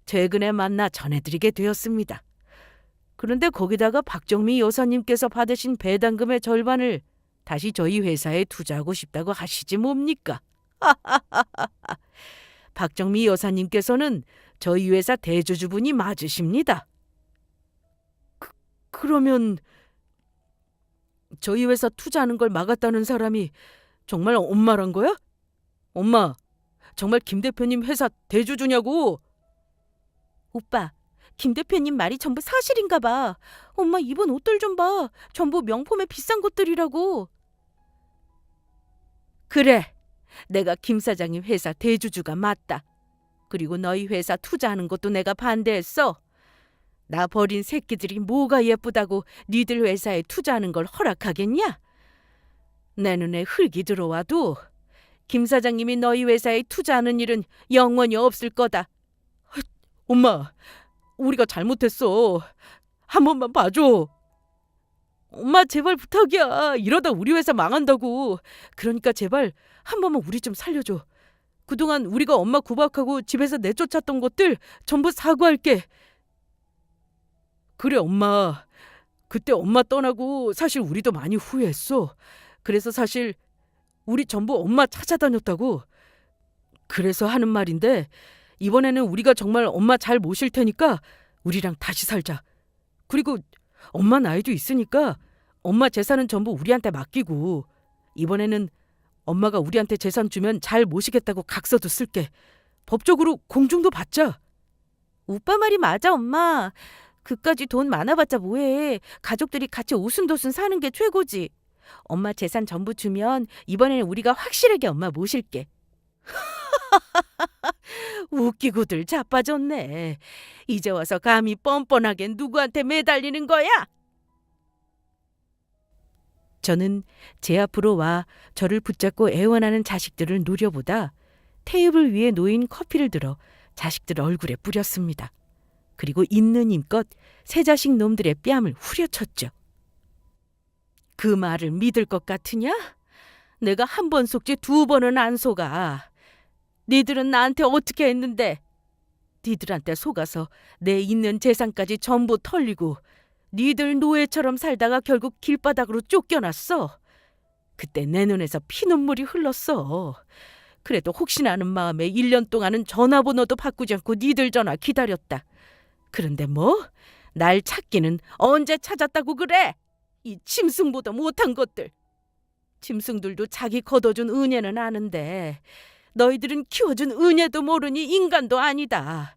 최근에 만나 전해드리게 되었습니다. 그런데 거기다가 박정미 여사님께서 받으신 배당금의 절반을 다시 저희 회사에 투자하고 싶다고 하시지 뭡니까? 박정미 여사님께서는 저희 회사 대주주분이 맞으십니다. 그러면 저희 회사 투자하는 걸 막았다는 사람이 정말 엄마란 거야? 엄마, 정말 김 대표님 회사 대주주냐고? 오빠, 김 대표님 말이 전부 사실인가 봐. 엄마 입은 옷들 좀 봐. 전부 명품의 비싼 것들이라고. 그래, 내가 김 사장님 회사 대주주가 맞다. 그리고 너희 회사 투자하는 것도 내가 반대했어. 나 버린 새끼들이 뭐가 예쁘다고 니들 회사에 투자하는 걸 허락하겠냐? 내 눈에 흙이 들어와도 김 사장님이 너희 회사에 투자하는 일은 영원히 없을 거다. 엄마, 우리가 잘못했어. 한 번만 봐줘. 엄마 제발 부탁이야. 이러다 우리 회사 망한다고. 그러니까 제발 한 번만 우리 좀 살려줘. 그동안 우리가 엄마 구박하고 집에서 내쫓았던 것들 전부 사과할게. 그래 엄마. 그때 엄마 떠나고 사실 우리도 많이 후회했어. 그래서 사실 우리 전부 엄마 찾아다녔다고. 그래서 하는 말인데 이번에는 우리가 정말 엄마 잘 모실 테니까 우리랑 다시 살자. 그리고 엄마 나이도 있으니까 엄마 재산은 전부 우리한테 맡기고 이번에는 엄마가 우리한테 재산 주면 잘 모시겠다고 각서도 쓸게. 법적으로 공증도 받자. 오빠 말이 맞아 엄마. 그까지 돈 많아봤자 뭐해. 가족들이 같이 오순도순 사는 게 최고지. 엄마 재산 전부 주면 이번에는 우리가 확실하게 엄마 모실게. 웃기고들 자빠졌네. 이제 와서 감히 뻔뻔하게 누구한테 매달리는 거야? 저는 제 앞으로 와 저를 붙잡고 애원하는 자식들을 노려보다 테이블 위에 놓인 커피를 들어 자식들 얼굴에 뿌렸습니다. 그리고 있는 힘껏 새 자식 놈들의 뺨을 후려쳤죠. 그 말을 믿을 것 같으냐? 내가 한 번 속지 두 번은 안 속아. 니들은 나한테 어떻게 했는데? 니들한테 속아서 내 있는 재산까지 전부 털리고 니들 노예처럼 살다가 결국 길바닥으로 쫓겨났어. 그때 내 눈에서 피눈물이 흘렀어. 그래도 혹시나 하는 마음에 1년 동안은 전화번호도 바꾸지 않고 니들 전화 기다렸다. 그런데 뭐? 날 찾기는 언제 찾았다고 그래? 이 짐승보다 못한 것들. 짐승들도 자기 거둬준 은혜는 아는데 너희들은 키워준 은혜도 모르니 인간도 아니다.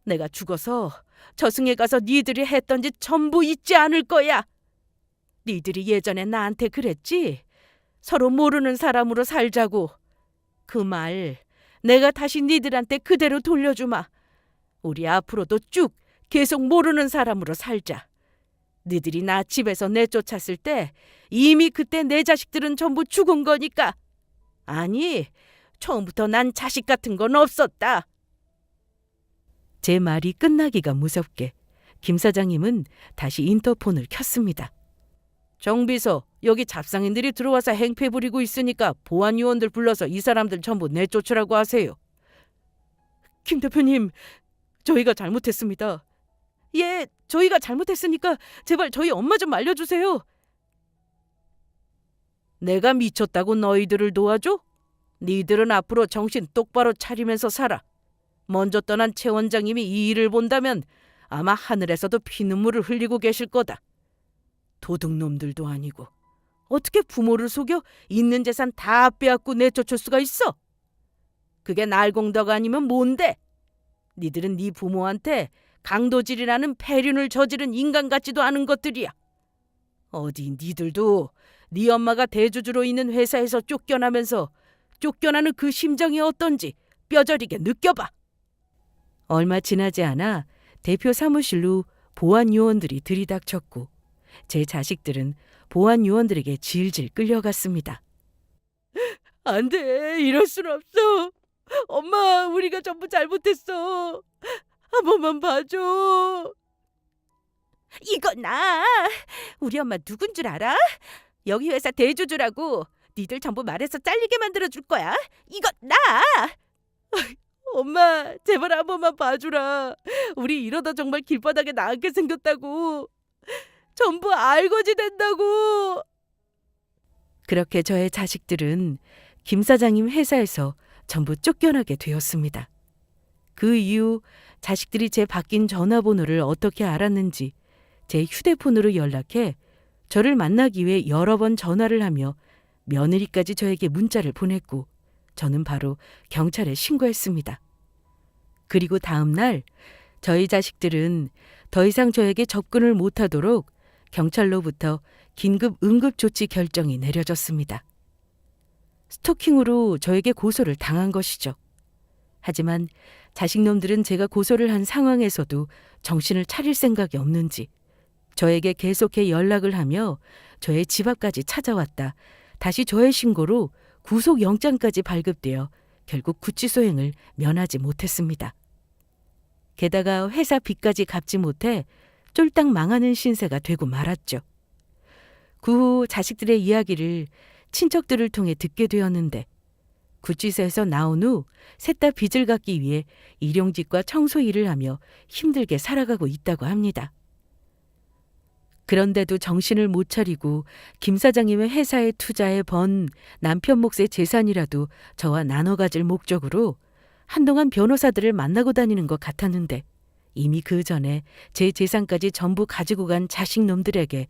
내가 죽어서 저승에 가서 니들이 했던 짓 전부 잊지 않을 거야. 니들이 예전에 나한테 그랬지? 서로 모르는 사람으로 살자고. 그 말 내가 다시 니들한테 그대로 돌려주마. 우리 앞으로도 쭉 계속 모르는 사람으로 살자. 니들이 나 집에서 내쫓았을 때 이미 그때 내 자식들은 전부 죽은 거니까. 아니, 처음부터 난 자식 같은 건 없었다. 제 말이 끝나기가 무섭게 김 사장님은 다시 인터폰을 켰습니다. 정비서, 여기 잡상인들이 들어와서 행패 부리고 있으니까 보안 요원들 불러서 이 사람들 전부 내쫓으라고 하세요. 김 대표님, 저희가 잘못했습니다. 예, 저희가 잘못했으니까 제발 저희 엄마 좀 알려주세요. 내가 미쳤다고 너희들을 도와줘? 니들은 앞으로 정신 똑바로 차리면서 살아. 먼저 떠난 최 원장님이 이 일을 본다면 아마 하늘에서도 피눈물을 흘리고 계실 거다. 도둑놈들도 아니고 어떻게 부모를 속여 있는 재산 다 빼앗고 내쫓을 수가 있어? 그게 날공덕 아니면 뭔데? 니들은 네 부모한테 강도질이라는 폐륜을 저지른 인간 같지도 않은 것들이야. 어디 니들도 네 엄마가 대주주로 있는 회사에서 쫓겨나면서 쫓겨나는 그 심정이 어떤지 뼈저리게 느껴봐. 얼마 지나지 않아 대표 사무실로 보안 요원들이 들이닥쳤고 제 자식들은 보안 요원들에게 질질 끌려갔습니다. 안 돼, 이럴 순 없어. 엄마, 우리가 전부 잘못했어. 한 번만 봐줘. 이거 나. 우리 엄마 누군 줄 알아? 여기 회사 대주주라고. 니들 전부 말해서 잘리게 만들어줄 거야. 이거 나! 엄마, 제발 한 번만 봐주라. 우리 이러다 정말 길바닥에 나앉게 생겼다고. 전부 알거지 된다고. 그렇게 저의 자식들은 김 사장님 회사에서 전부 쫓겨나게 되었습니다. 그 이후 자식들이 제 바뀐 전화번호를 어떻게 알았는지 제 휴대폰으로 연락해 저를 만나기 위해 여러 번 전화를 하며 며느리까지 저에게 문자를 보냈고 저는 바로 경찰에 신고했습니다. 그리고 다음 날 저희 자식들은 더 이상 저에게 접근을 못하도록 경찰로부터 긴급 응급조치 결정이 내려졌습니다. 스토킹으로 저에게 고소를 당한 것이죠. 하지만 자식놈들은 제가 고소를 한 상황에서도 정신을 차릴 생각이 없는지 저에게 계속해 연락을 하며 저의 집 앞까지 찾아왔다 다시 저의 신고로 구속영장까지 발급되어 결국 구치소행을 면하지 못했습니다. 게다가 회사 빚까지 갚지 못해 쫄딱 망하는 신세가 되고 말았죠. 그 후 자식들의 이야기를 친척들을 통해 듣게 되었는데 구치소에서 나온 후 셋 다 빚을 갚기 위해 일용직과 청소 일을 하며 힘들게 살아가고 있다고 합니다. 그런데도 정신을 못 차리고 김 사장님의 회사에 투자해 번 남편 몫의 재산이라도 저와 나눠 가질 목적으로 한동안 변호사들을 만나고 다니는 것 같았는데 이미 그 전에 제 재산까지 전부 가지고 간 자식놈들에게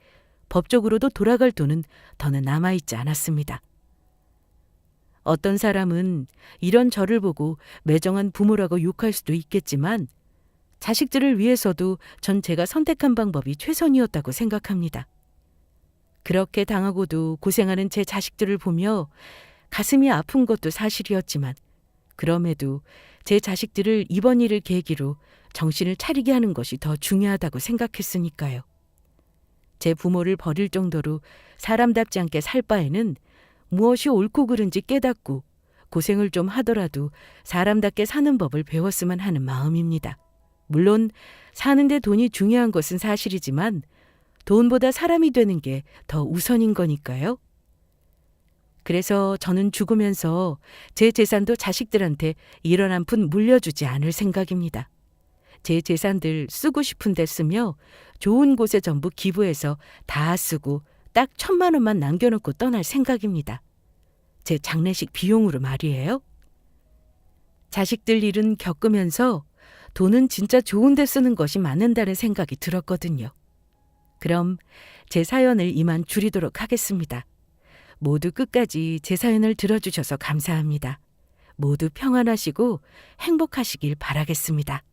법적으로도 돌아갈 돈은 더는 남아있지 않았습니다. 어떤 사람은 이런 저를 보고 매정한 부모라고 욕할 수도 있겠지만 자식들을 위해서도 전 제가 선택한 방법이 최선이었다고 생각합니다. 그렇게 당하고도 고생하는 제 자식들을 보며 가슴이 아픈 것도 사실이었지만 그럼에도 제 자식들을 이번 일을 계기로 정신을 차리게 하는 것이 더 중요하다고 생각했으니까요. 제 부모를 버릴 정도로 사람답지 않게 살 바에는 무엇이 옳고 그른지 깨닫고 고생을 좀 하더라도 사람답게 사는 법을 배웠으면 하는 마음입니다. 물론 사는데 돈이 중요한 것은 사실이지만 돈보다 사람이 되는 게 더 우선인 거니까요. 그래서 저는 죽으면서 제 재산도 자식들한테 1원 한 푼 물려주지 않을 생각입니다. 제 재산들 쓰고 싶은 데 쓰며 좋은 곳에 전부 기부해서 다 쓰고 딱 1,000만 원만 남겨놓고 떠날 생각입니다. 제 장례식 비용으로 말이에요. 자식들 일은 겪으면서 돈은 진짜 좋은 데 쓰는 것이 맞는다는 생각이 들었거든요. 그럼 제 사연을 이만 줄이도록 하겠습니다. 모두 끝까지 제 사연을 들어주셔서 감사합니다. 모두 평안하시고 행복하시길 바라겠습니다.